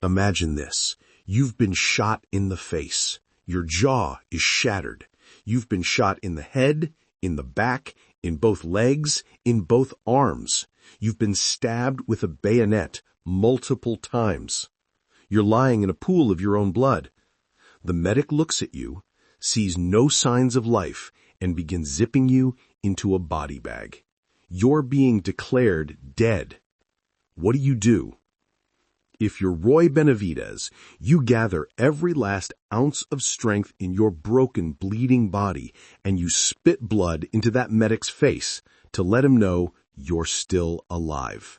Imagine this. You've been shot in the face. Your jaw is shattered. You've been shot in the head, in the back, in both legs, in both arms. You've been stabbed with a bayonet multiple times. You're lying in a pool of your own blood. The medic looks at you, sees no signs of life, and begins zipping you into a body bag. You're being declared dead. What do? If you're Roy Benavidez, you gather every last ounce of strength in your broken, bleeding body, and you spit blood into that medic's face to let him know you're still alive.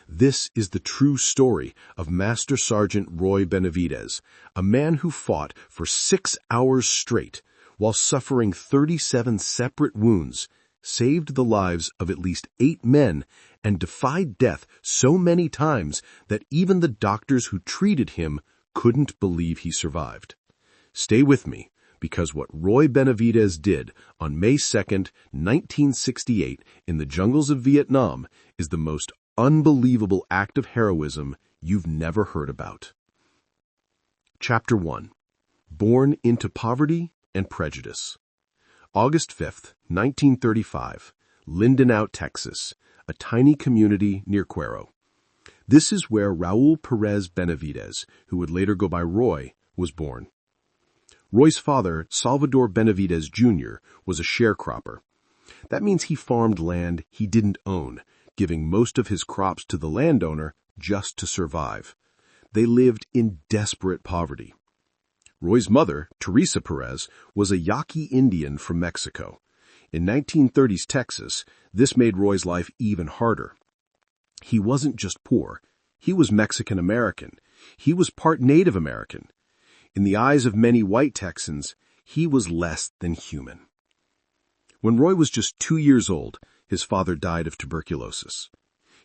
This is the true story of Master Sergeant Roy Benavidez, a man who fought for 6 hours straight while suffering 37 separate wounds, saved the lives of at least 8 men, and defied death so many times that even the doctors who treated him couldn't believe he survived. Stay with me, because what Roy Benavidez did on May 2nd, 1968 in the jungles of Vietnam is the most unbelievable act of heroism you've never heard about. Chapter 1. Born into Poverty and Prejudice. August 5th, 1935, Lindenau, Texas, a tiny community near Cuero. This is where Raul Perez Benavidez, who would later go by Roy, was born. Roy's father, Salvador Benavidez Jr., was a sharecropper. That means he farmed land he didn't own, giving most of his crops to the landowner just to survive. They lived in desperate poverty. Roy's mother, Teresa Perez, was a Yaqui Indian from Mexico. In 1930s Texas, this made Roy's life even harder. He wasn't just poor. He was Mexican-American. He was part Native American. In the eyes of many white Texans, he was less than human. When Roy was just 2 years old, his father died of tuberculosis.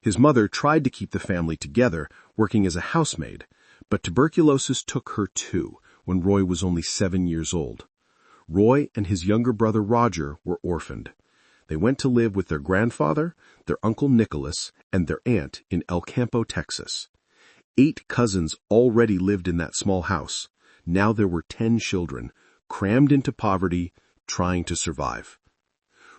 His mother tried to keep the family together, working as a housemaid, but tuberculosis took her too, when Roy was only 7 years old. Roy and his younger brother Roger were orphaned. They went to live with their grandfather, their uncle Nicholas, and their aunt in El Campo, Texas. 8 cousins already lived in that small house. Now there were 10 children, crammed into poverty, trying to survive.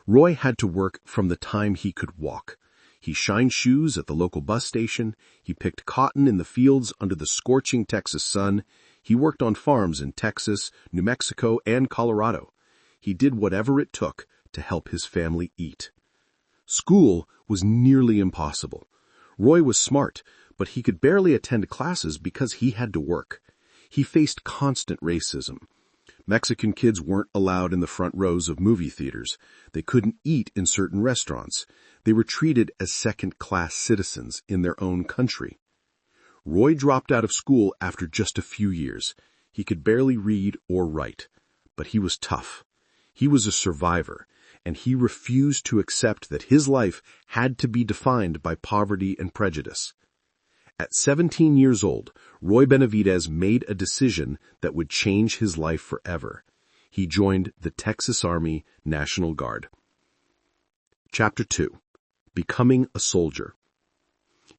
Roy had to work from the time he could walk. He shined shoes at the local bus station. He picked cotton in the fields under the scorching Texas sun. He worked on farms in Texas, New Mexico, and Colorado. He did whatever it took to help his family eat. School was nearly impossible. Roy was smart, but he could barely attend classes because he had to work. He faced constant racism. Mexican kids weren't allowed in the front rows of movie theaters. They couldn't eat in certain restaurants. They were treated as second-class citizens in their own country. Roy dropped out of school after just a few years. He could barely read or write, but he was tough. He was a survivor, and he refused to accept that his life had to be defined by poverty and prejudice. At 17 years old, Roy Benavidez made a decision that would change his life forever. He joined the Texas Army National Guard. Chapter 2. Becoming a Soldier.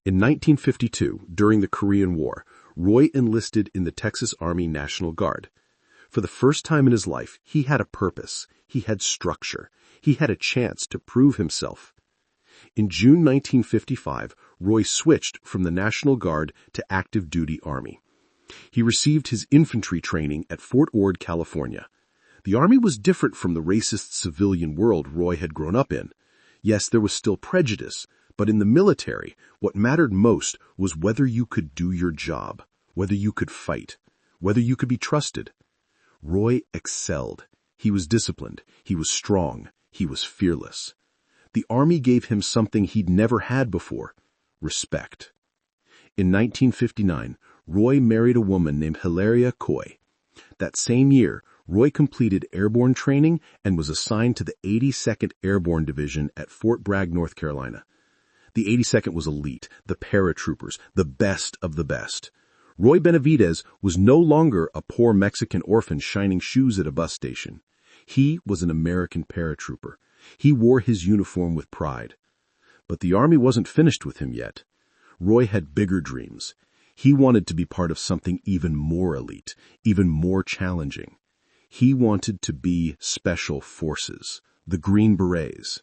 In 1952, during the Korean War, Roy enlisted in the Texas Army National Guard. For the first time in his life, he had a purpose. He had structure. He had a chance to prove himself. In June 1955, Roy switched from the National Guard to active duty Army. He received his infantry training at Fort Ord, California. The Army was different from the racist civilian world Roy had grown up in. Yes, there was still prejudice, but in the military, what mattered most was whether you could do your job, whether you could fight, whether you could be trusted. Roy excelled. He was disciplined. He was strong. He was fearless. The Army gave him something he'd never had before: respect. In 1959, Roy married a woman named Hilaria Coy. That same year, Roy completed airborne training and was assigned to the 82nd Airborne Division at Fort Bragg, North Carolina. The 82nd was elite, the paratroopers, the best of the best. Roy Benavidez was no longer a poor Mexican orphan shining shoes at a bus station. He was an American paratrooper. He wore his uniform with pride. But the Army wasn't finished with him yet. Roy had bigger dreams. He wanted to be part of something even more elite, even more challenging. He wanted to be Special Forces, the Green Berets.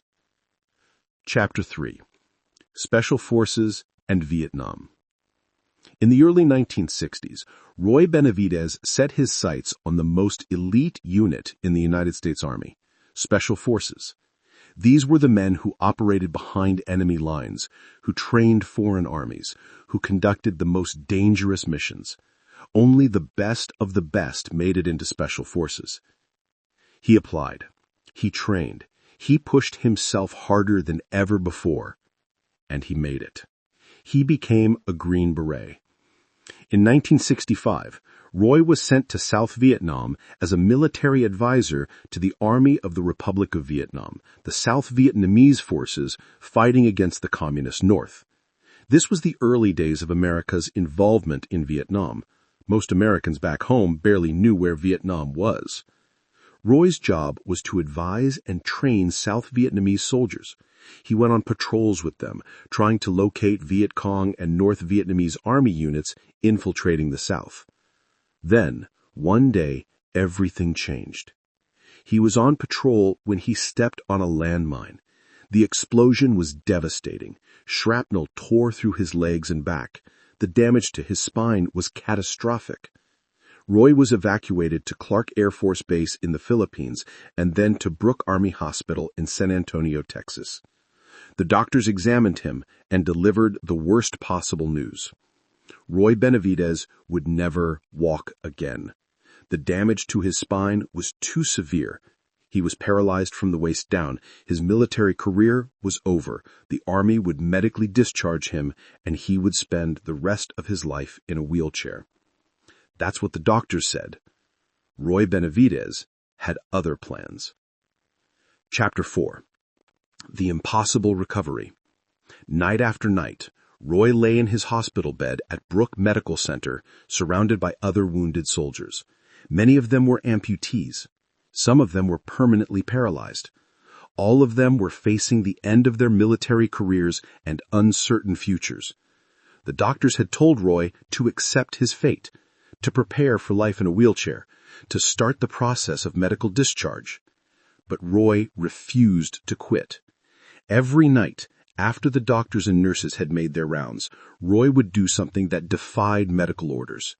Chapter 3. Special Forces and Vietnam. In the early 1960s, Roy Benavidez set his sights on the most elite unit in the United States Army, Special Forces. These were the men who operated behind enemy lines, who trained foreign armies, who conducted the most dangerous missions. Only the best of the best made it into Special Forces. He applied. He trained. He pushed himself harder than ever before. And he made it. He became a Green Beret. In 1965, Roy was sent to South Vietnam as a military advisor to the Army of the Republic of Vietnam, the South Vietnamese forces fighting against the Communist North. This was the early days of America's involvement in Vietnam. Most Americans back home barely knew where Vietnam was. Roy's job was to advise and train South Vietnamese soldiers. He went on patrols with them, trying to locate Viet Cong and North Vietnamese army units infiltrating the South. Then, one day, everything changed. He was on patrol when he stepped on a landmine. The explosion was devastating. Shrapnel tore through his legs and back. The damage to his spine was catastrophic. Roy was evacuated to Clark Air Force Base in the Philippines and then to Brooke Army Hospital in San Antonio, Texas. The doctors examined him and delivered the worst possible news. Roy Benavidez would never walk again. The damage to his spine was too severe. He was paralyzed from the waist down. His military career was over. The Army would medically discharge him, and he would spend the rest of his life in a wheelchair. That's what the doctors said. Roy Benavidez had other plans. Chapter 4. The Impossible Recovery. Night after night, Roy lay in his hospital bed at Brooke Medical Center, surrounded by other wounded soldiers. Many of them were amputees. Some of them were permanently paralyzed. All of them were facing the end of their military careers and uncertain futures. The doctors had told Roy to accept his fate, to prepare for life in a wheelchair, to start the process of medical discharge. But Roy refused to quit. Every night, after the doctors and nurses had made their rounds, Roy would do something that defied medical orders.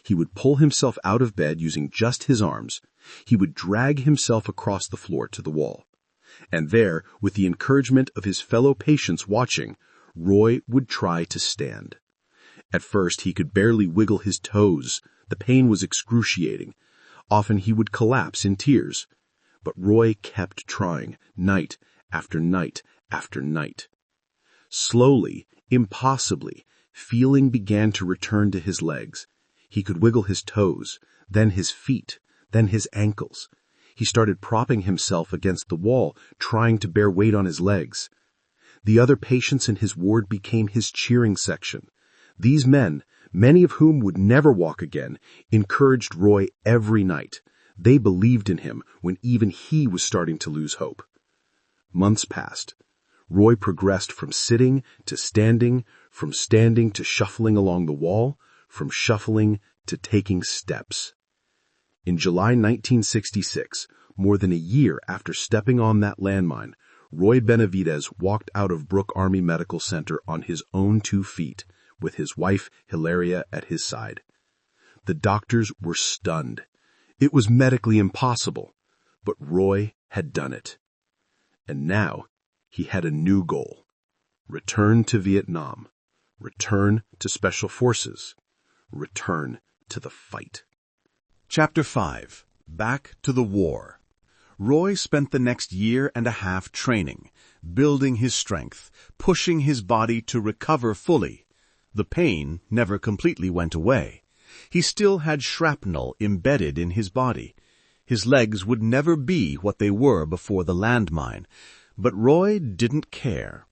He would pull himself out of bed using just his arms. He would drag himself across the floor to the wall. And there, with the encouragement of his fellow patients watching, Roy would try to stand. At first, he could barely wiggle his toes. The pain was excruciating. Often he would collapse in tears. But Roy kept trying, night after night after night. Slowly, impossibly, feeling began to return to his legs. He could wiggle his toes, then his feet, then his ankles. He started propping himself against the wall, trying to bear weight on his legs. The other patients in his ward became his cheering section. These men, many of whom would never walk again, encouraged Roy every night. They believed in him when even he was starting to lose hope. Months passed. Roy progressed from sitting to standing, from standing to shuffling along the wall, from shuffling to taking steps. In July 1966, more than a year after stepping on that landmine, Roy Benavidez walked out of Brooke Army Medical Center on his own 2 feet, with his wife Hilaria at his side. The doctors were stunned. It was medically impossible, but Roy had done it. And now he had a new goal. Return to Vietnam. Return to Special Forces. Return to the fight. Chapter 5. Back to the War. Roy spent the next year and a half training, building his strength, pushing his body to recover fully. The pain never completely went away. He still had shrapnel embedded in his body. His legs would never be what they were before the landmine, but Roy didn't care.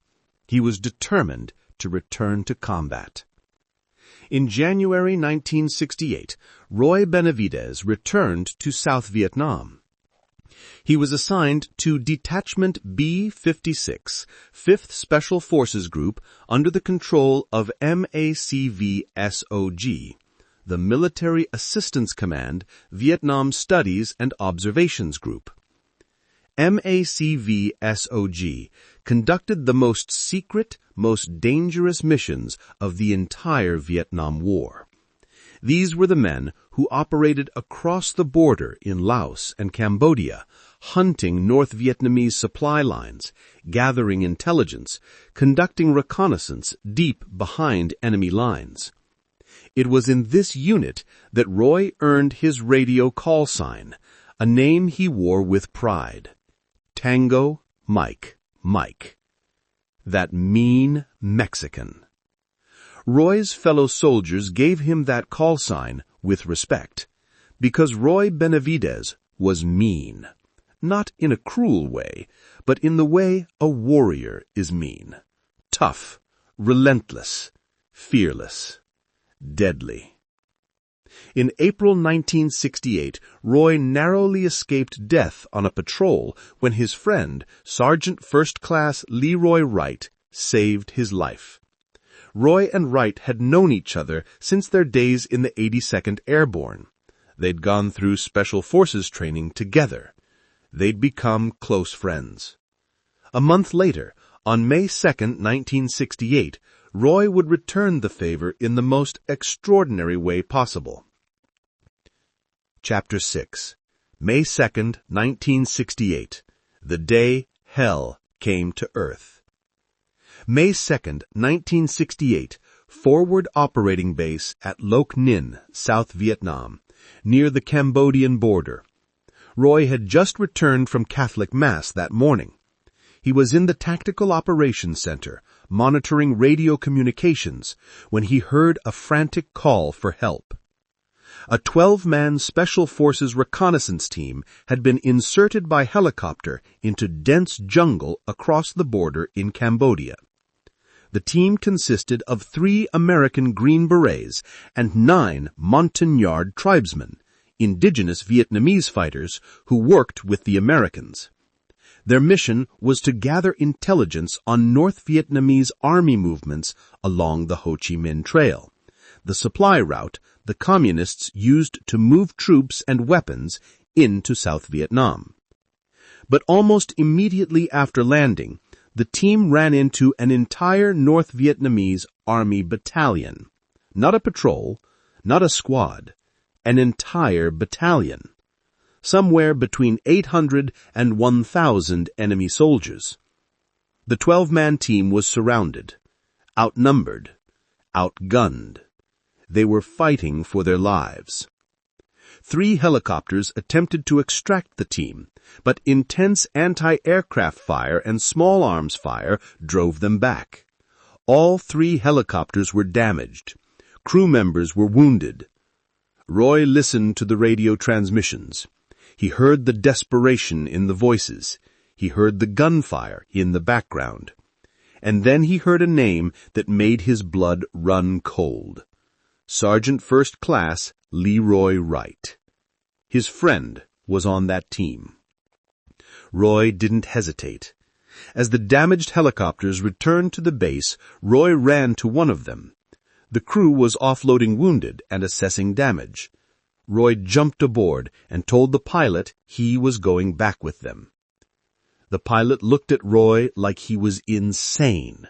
He was determined to return to combat. In January 1968, Roy Benavidez returned to South Vietnam. He was assigned to Detachment B-56, 5th Special Forces Group under the control of MACV-SOG, the Military Assistance Command Vietnam Studies and Observations Group. MACV-SOG conducted the most secret, most dangerous missions of the entire Vietnam War. These were the men who operated across the border in Laos and Cambodia, hunting North Vietnamese supply lines, gathering intelligence, conducting reconnaissance deep behind enemy lines. It was in this unit that Roy earned his radio call sign, a name he wore with pride. Tango Mike, Mike. That mean Mexican. Roy's fellow soldiers gave him that call sign with respect, because Roy Benavidez was mean. Not in a cruel way, but in the way a warrior is mean. Tough, relentless, fearless, deadly. In April 1968, Roy narrowly escaped death on a patrol when his friend, Sergeant First Class Leroy Wright, saved his life. Roy and Wright had known each other since their days in the 82nd Airborne. They'd gone through Special Forces training together. They'd become close friends. A month later, on May 2, 1968, Roy would return the favor in the most extraordinary way possible. Chapter 6. May 2, 1968. The day hell came to Earth. May 2, 1968, Forward Operating Base at Loc Ninh, South Vietnam, near the Cambodian border. Roy had just returned from Catholic Mass that morning. He was in the Tactical Operations Center, monitoring radio communications, when he heard a frantic call for help. A 12-man Special Forces reconnaissance team had been inserted by helicopter into dense jungle across the border in Cambodia. The team consisted of 3 American Green Berets and 9 Montagnard tribesmen, indigenous Vietnamese fighters who worked with the Americans. Their mission was to gather intelligence on North Vietnamese army movements along the Ho Chi Minh Trail, the supply route the Communists used to move troops and weapons into South Vietnam. But almost immediately after landing, the team ran into an entire North Vietnamese army battalion. Not a patrol, not a squad, an entire battalion. Somewhere between 800 and 1,000 enemy soldiers. The 12-man team was surrounded, outnumbered, outgunned. They were fighting for their lives. 3 helicopters attempted to extract the team, but intense anti-aircraft fire and small arms fire drove them back. All 3 helicopters were damaged. Crew members were wounded. Roy listened to the radio transmissions. He heard the desperation in the voices. He heard the gunfire in the background. And then he heard a name that made his blood run cold. Sergeant First Class Leroy Wright. His friend was on that team. Roy didn't hesitate. As the damaged helicopters returned to the base, Roy ran to one of them. The crew was offloading wounded and assessing damage. Roy jumped aboard and told the pilot he was going back with them. The pilot looked at Roy like he was insane.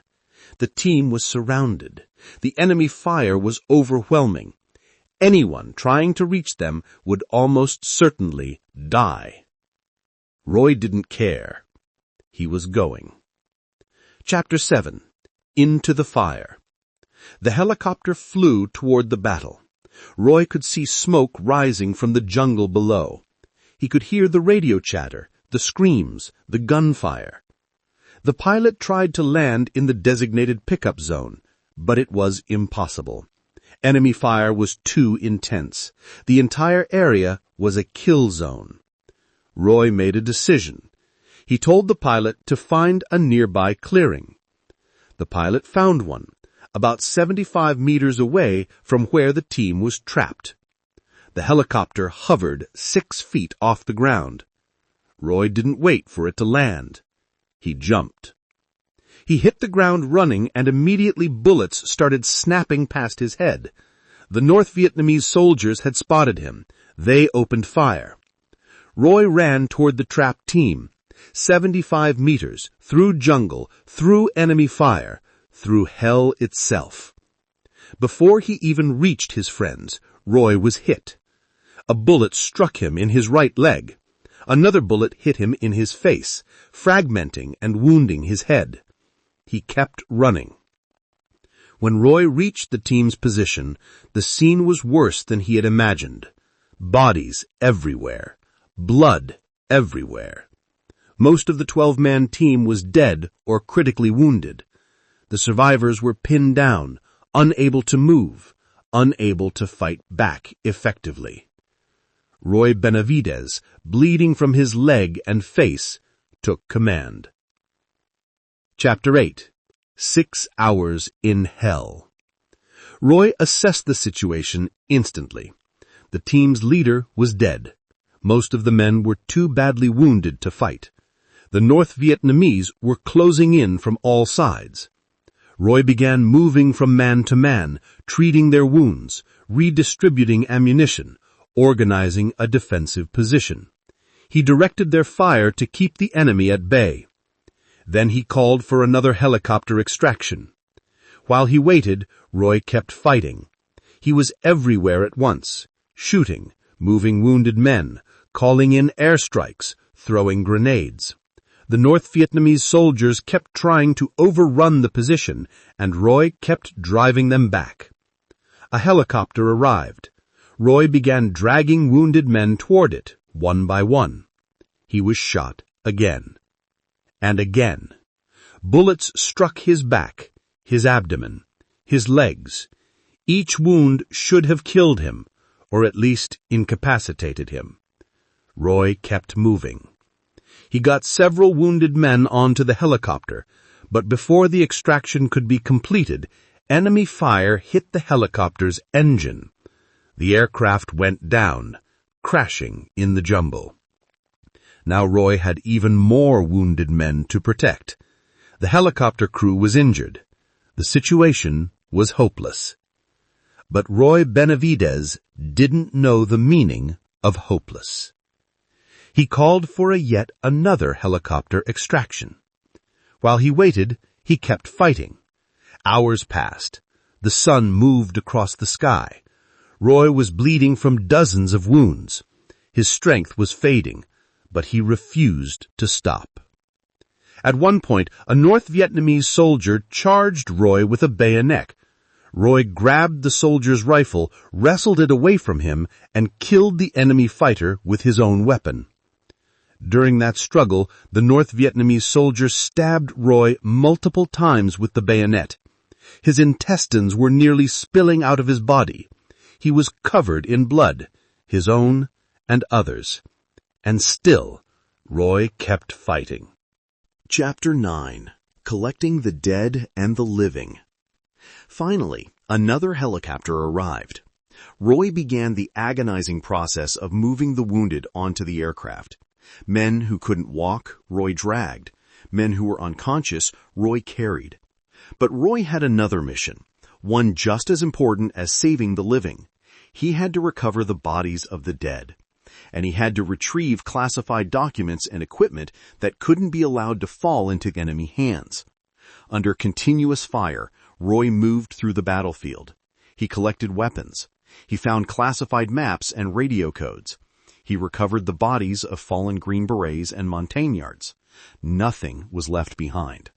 The team was surrounded. The enemy fire was overwhelming. Anyone trying to reach them would almost certainly die. Roy didn't care. He was going. Chapter 7. Into the Fire. The helicopter flew toward the battle. Roy could see smoke rising from the jungle below. He could hear the radio chatter, the screams, the gunfire. The pilot tried to land in the designated pickup zone, but it was impossible. Enemy fire was too intense. The entire area was a kill zone. Roy made a decision. He told the pilot to find a nearby clearing. The pilot found one, about 75 meters away from where the team was trapped. The helicopter hovered 6 feet off the ground. Roy didn't wait for it to land. He jumped. He hit the ground running, and immediately bullets started snapping past his head. The North Vietnamese soldiers had spotted him. They opened fire. Roy ran toward the trapped team. 75 meters, through jungle, through enemy fire, through hell itself. Before he even reached his friends, Roy was hit. A bullet struck him in his right leg. Another bullet hit him in his face, fragmenting and wounding his head. He kept running. When Roy reached the team's position, the scene was worse than he had imagined. Bodies everywhere. Blood everywhere. Most of the 12-man team was dead or critically wounded. The survivors were pinned down, unable to move, unable to fight back effectively. Roy Benavidez, bleeding from his leg and face, took command. Chapter 8. 6 Hours in Hell. Roy assessed the situation instantly. The team's leader was dead. Most of the men were too badly wounded to fight. The North Vietnamese were closing in from all sides. Roy began moving from man to man, treating their wounds, redistributing ammunition, organizing a defensive position. He directed their fire to keep the enemy at bay. Then he called for another helicopter extraction. While he waited, Roy kept fighting. He was everywhere at once, shooting, moving wounded men, calling in airstrikes, throwing grenades. The North Vietnamese soldiers kept trying to overrun the position, and Roy kept driving them back. A helicopter arrived. Roy began dragging wounded men toward it, one by one. He was shot again. And again. Bullets struck his back, his abdomen, his legs. Each wound should have killed him, or at least incapacitated him. Roy kept moving. He got several wounded men onto the helicopter, but before the extraction could be completed, enemy fire hit the helicopter's engine. The aircraft went down, crashing in the jumble. Now Roy had even more wounded men to protect. The helicopter crew was injured. The situation was hopeless. But Roy Benavidez didn't know the meaning of hopeless. He called for yet another helicopter extraction. While he waited, he kept fighting. Hours passed. The sun moved across the sky. Roy was bleeding from dozens of wounds. His strength was fading, but he refused to stop. At one point, a North Vietnamese soldier charged Roy with a bayonet. Roy grabbed the soldier's rifle, wrestled it away from him, and killed the enemy fighter with his own weapon. During that struggle, the North Vietnamese soldier stabbed Roy multiple times with the bayonet. His intestines were nearly spilling out of his body. He was covered in blood, his own and others. And still, Roy kept fighting. Chapter 9. Collecting the Dead and the Living. Finally, another helicopter arrived. Roy began the agonizing process of moving the wounded onto the aircraft. Men who couldn't walk, Roy dragged. Men who were unconscious, Roy carried. But Roy had another mission, one just as important as saving the living. He had to recover the bodies of the dead. And he had to retrieve classified documents and equipment that couldn't be allowed to fall into enemy hands. Under continuous fire, Roy moved through the battlefield. He collected weapons. He found classified maps and radio codes. He recovered the bodies of fallen Green Berets and Montagnards. Nothing was left behind.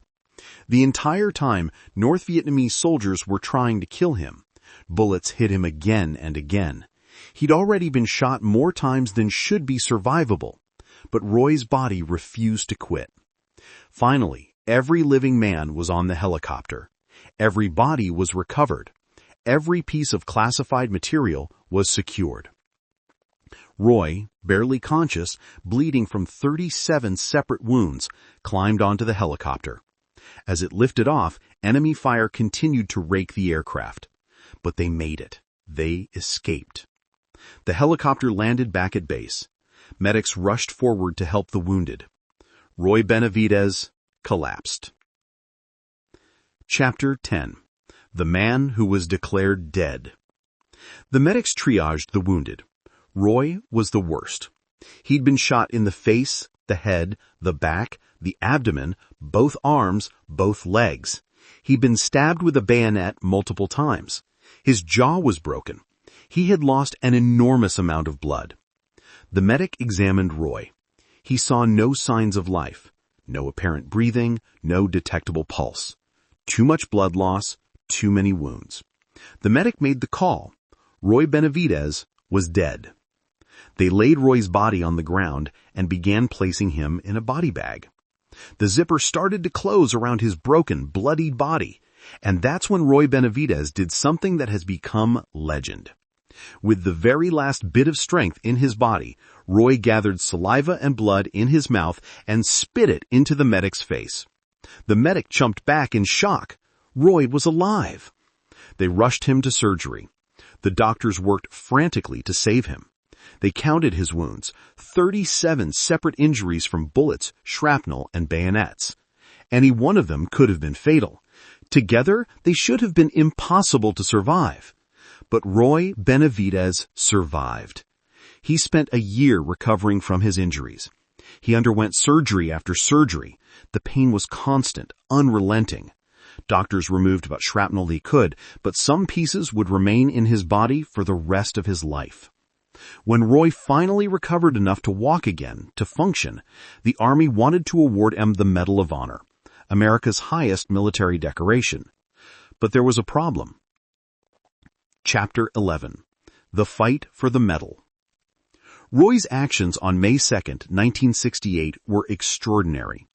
The entire time, North Vietnamese soldiers were trying to kill him. Bullets hit him again and again. He'd already been shot more times than should be survivable, but Roy's body refused to quit. Finally, every living man was on the helicopter. Every body was recovered. Every piece of classified material was secured. Roy, barely conscious, bleeding from 37 separate wounds, climbed onto the helicopter. As it lifted off, enemy fire continued to rake the aircraft. But they made it. They escaped. The helicopter landed back at base. Medics rushed forward to help the wounded. Roy Benavidez collapsed. Chapter 10. The Man Who Was Declared Dead. The medics triaged the wounded. Roy was the worst. He'd been shot in the face, the head, the back, the abdomen, both arms, both legs. He'd been stabbed with a bayonet multiple times. His jaw was broken. He had lost an enormous amount of blood. The medic examined Roy. He saw no signs of life, no apparent breathing, no detectable pulse. Too much blood loss, too many wounds. The medic made the call. Roy Benavidez was dead. They laid Roy's body on the ground and began placing him in a body bag. The zipper started to close around his broken, bloodied body, and that's when Roy Benavidez did something that has become legend. With the very last bit of strength in his body, Roy gathered saliva and blood in his mouth and spit it into the medic's face. The medic jumped back in shock. Roy was alive. They rushed him to surgery. The doctors worked frantically to save him. They counted his wounds, 37 separate injuries from bullets, shrapnel, and bayonets. Any one of them could have been fatal. Together, they should have been impossible to survive. But Roy Benavidez survived. He spent a year recovering from his injuries. He underwent surgery after surgery. The pain was constant, unrelenting. Doctors removed what shrapnel they could, but some pieces would remain in his body for the rest of his life. When Roy finally recovered enough to walk again, to function, the Army wanted to award him the Medal of Honor, America's highest military decoration. But there was a problem. Chapter 11. The Fight for the Medal. Roy's actions on May 2, 1968 were extraordinary.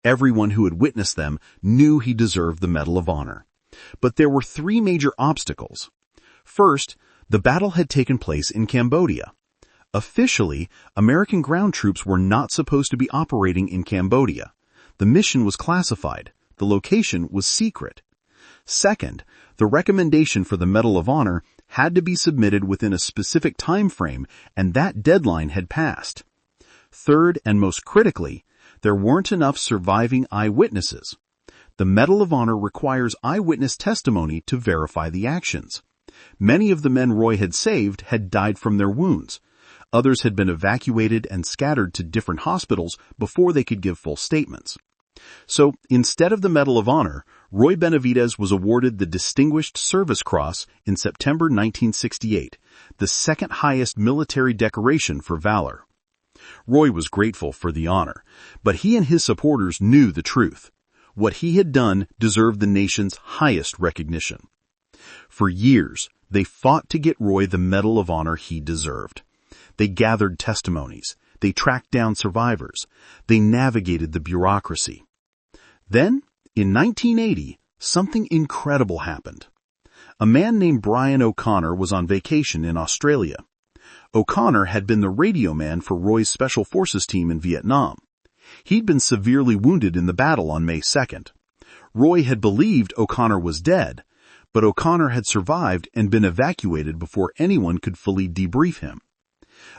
Everyone who had witnessed them knew he deserved the Medal of Honor. But there were three major obstacles. First, the battle had taken place in Cambodia. Officially, American ground troops were not supposed to be operating in Cambodia. The mission was classified. The location was secret. Second, the recommendation for the Medal of Honor had to be submitted within a specific time frame, and that deadline had passed. Third, and most critically, there weren't enough surviving eyewitnesses. The Medal of Honor requires eyewitness testimony to verify the actions. Many of the men Roy had saved had died from their wounds. Others had been evacuated and scattered to different hospitals before they could give full statements. So, instead of the Medal of Honor, Roy Benavidez was awarded the Distinguished Service Cross in September 1968, the second highest military decoration for valor. Roy was grateful for the honor, but he and his supporters knew the truth. What he had done deserved the nation's highest recognition. For years, they fought to get Roy the Medal of Honor he deserved. They gathered testimonies. They tracked down survivors. They navigated the bureaucracy. Then, in 1980, something incredible happened. A man named Brian O'Connor was on vacation in Australia. O'Connor had been the radio man for Roy's Special Forces team in Vietnam. He'd been severely wounded in the battle on May 2nd. Roy had believed O'Connor was dead, but O'Connor had survived and been evacuated before anyone could fully debrief him.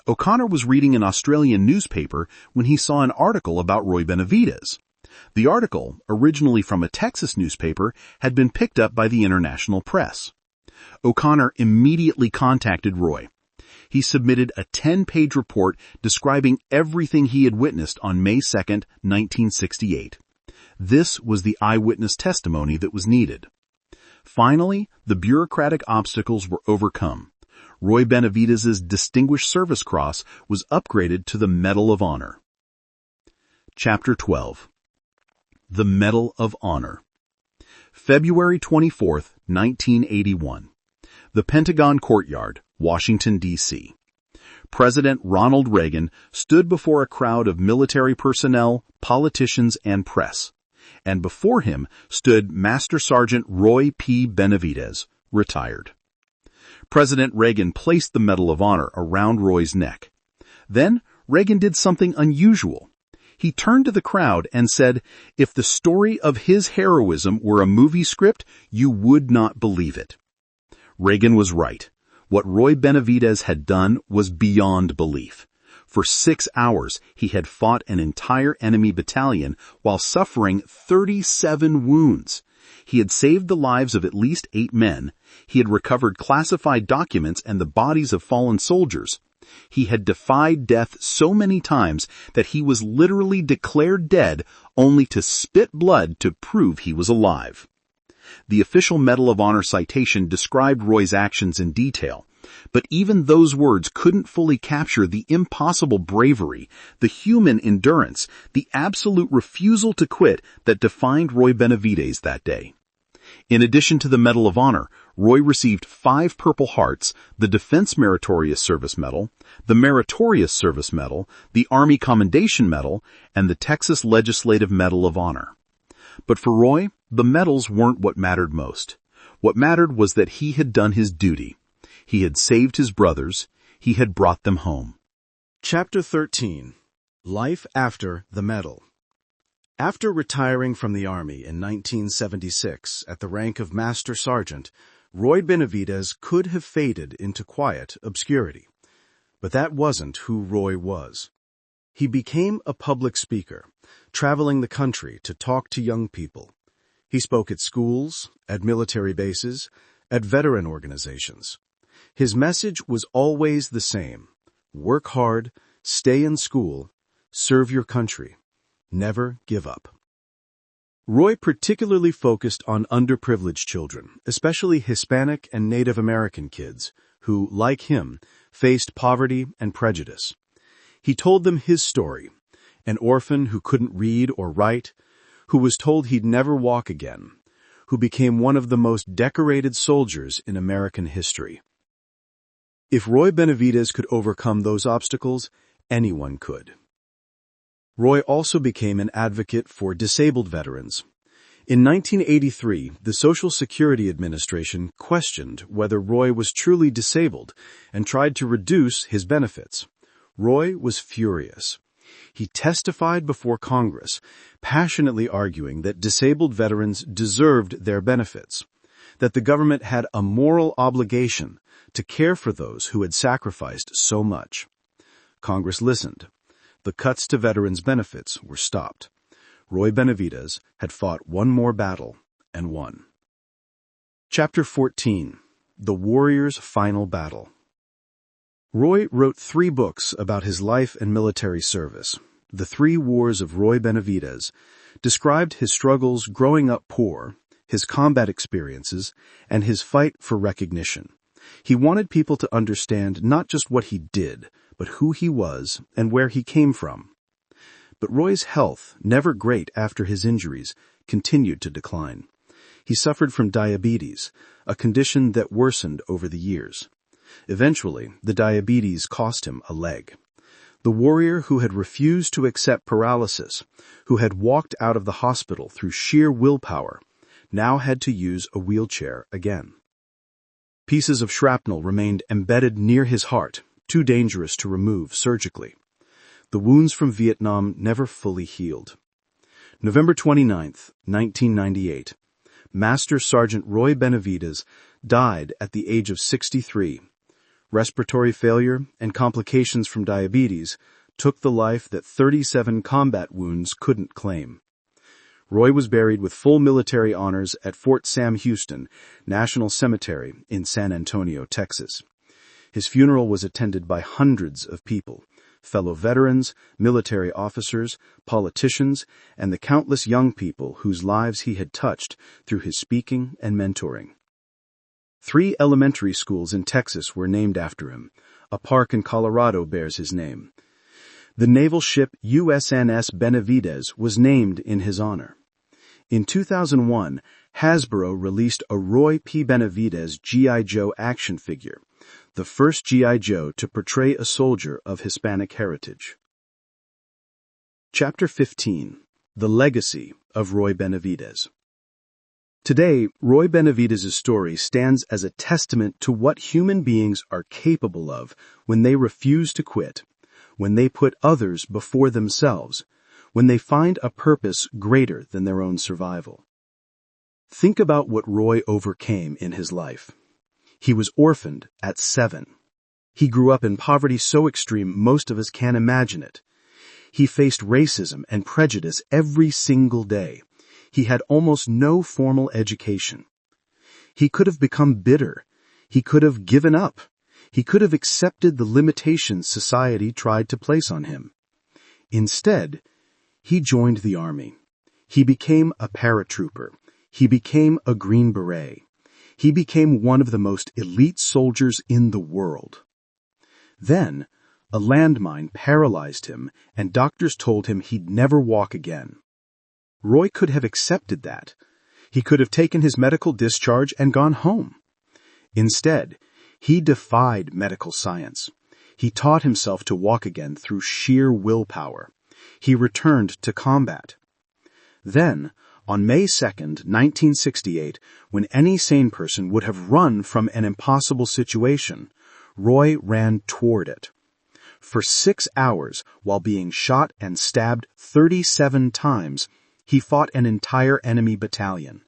O'Connor was reading an Australian newspaper when he saw an article about Roy Benavidez. The article, originally from a Texas newspaper, had been picked up by the international press. O'Connor immediately contacted Roy. He submitted a 10-page report describing everything he had witnessed on May 2, 1968. This was the eyewitness testimony that was needed. Finally, the bureaucratic obstacles were overcome. Roy Benavidez's Distinguished Service Cross was upgraded to the Medal of Honor. Chapter 12. The Medal of Honor. February 24, 1981. The Pentagon Courtyard, Washington, D.C. President Ronald Reagan stood before a crowd of military personnel, politicians, and press. And before him stood Master Sergeant Roy P. Benavidez, retired. President Reagan placed the Medal of Honor around Roy's neck. Then Reagan did something unusual. He turned to the crowd and said, "If the story of his heroism were a movie script, you would not believe it." Reagan was right. What Roy Benavidez had done was beyond belief. For 6 hours, he had fought an entire enemy battalion while suffering 37 wounds. He had saved the lives of at least 8 men. He had recovered classified documents and the bodies of fallen soldiers. He had defied death so many times that he was literally declared dead only to spit blood to prove he was alive. The official Medal of Honor citation described Roy's actions in detail, but even those words couldn't fully capture the impossible bravery, the human endurance, the absolute refusal to quit that defined Roy Benavides that day. In addition to the Medal of Honor, Roy received 5 Purple Hearts, the Defense Meritorious Service Medal, the Meritorious Service Medal, the Army Commendation Medal, and the Texas Legislative Medal of Honor. But for Roy, the medals weren't what mattered most. What mattered was that he had done his duty. He had saved his brothers. He had brought them home. Chapter 13. Life After the Medal. After retiring from the Army in 1976 at the rank of Master Sergeant, Roy Benavides could have faded into quiet obscurity. But that wasn't who Roy was. He became a public speaker, traveling the country to talk to young people. He spoke at schools, at military bases, at veteran organizations. His message was always the same: work hard, stay in school, serve your country, never give up. Roy particularly focused on underprivileged children, especially Hispanic and Native American kids, who, like him, faced poverty and prejudice. He told them his story: an orphan who couldn't read or write, who was told he'd never walk again, who became one of the most decorated soldiers in American history. If Roy Benavides could overcome those obstacles, anyone could. Roy also became an advocate for disabled veterans. In 1983, the Social Security Administration questioned whether Roy was truly disabled and tried to reduce his benefits. Roy was furious. He testified before Congress, passionately arguing that disabled veterans deserved their benefits, that the government had a moral obligation to care for those who had sacrificed so much. Congress listened. The cuts to veterans' benefits were stopped. Roy Benavides had fought one more battle and won. Chapter 14. The Warrior's Final Battle. Roy wrote 3 books about his life and military service. The 3 Wars of Roy Benavides described his struggles growing up poor, his combat experiences, and his fight for recognition. He wanted people to understand not just what he did, but who he was and where he came from. But Roy's health, never great after his injuries, continued to decline. He suffered from diabetes, a condition that worsened over the years. Eventually, the diabetes cost him a leg. The warrior who had refused to accept paralysis, who had walked out of the hospital through sheer willpower, now had to use a wheelchair again. Pieces of shrapnel remained embedded near his heart, too dangerous to remove surgically. The wounds from Vietnam never fully healed. November 29, 1998. Master Sergeant Roy Benavides died at the age of 63. Respiratory failure and complications from diabetes took the life that 37 combat wounds couldn't claim. Roy was buried with full military honors at Fort Sam Houston National Cemetery in San Antonio, Texas. His funeral was attended by hundreds of people, fellow veterans, military officers, politicians, and the countless young people whose lives he had touched through his speaking and mentoring. 3 elementary schools in Texas were named after him. A park in Colorado bears his name. The naval ship USNS Benavides was named in his honor. In 2001, Hasbro released a Roy P. Benavides G.I. Joe action figure, the first G.I. Joe to portray a soldier of Hispanic heritage. Chapter 15. The Legacy of Roy Benavides. Today, Roy Benavides' story stands as a testament to what human beings are capable of when they refuse to quit, when they put others before themselves, when they find a purpose greater than their own survival. Think about what Roy overcame in his life. He was orphaned at 7. He grew up in poverty so extreme most of us can't imagine it. He faced racism and prejudice every single day. He had almost no formal education. He could have become bitter. He could have given up. He could have accepted the limitations society tried to place on him. Instead, he joined the army. He became a paratrooper. He became a Green Beret. He became one of the most elite soldiers in the world. Then, a landmine paralyzed him, and doctors told him he'd never walk again. Roy could have accepted that. He could have taken his medical discharge and gone home. Instead, he defied medical science. He taught himself to walk again through sheer willpower. He returned to combat. Then, on May 2nd, 1968, when any sane person would have run from an impossible situation, Roy ran toward it. For 6 hours, while being shot and stabbed 37 times, he fought an entire enemy battalion.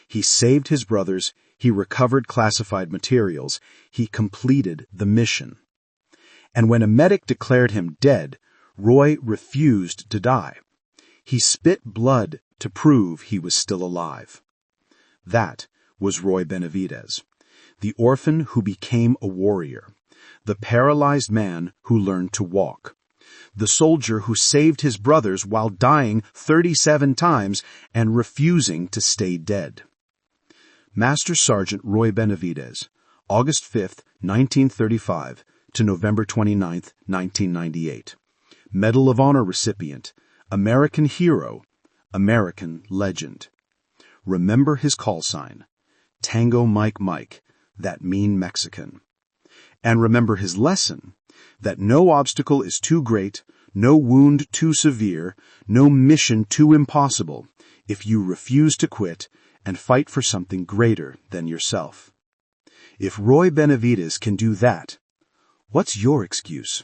He saved his brothers, he recovered classified materials, he completed the mission. And when a medic declared him dead, Roy refused to die. He spit blood to prove he was still alive. That was Roy Benavidez, the orphan who became a warrior, the paralyzed man who learned to walk, the soldier who saved his brothers while dying 37 times and refusing to stay dead. Master Sergeant Roy Benavidez, August 5, 1935 to November 29, 1998. Medal of Honor recipient, American hero, American legend. Remember his call sign, Tango Mike Mike, that mean Mexican. And remember his lesson, that no obstacle is too great, no wound too severe, no mission too impossible, if you refuse to quit and fight for something greater than yourself. If Roy Benavidez can do that, what's your excuse?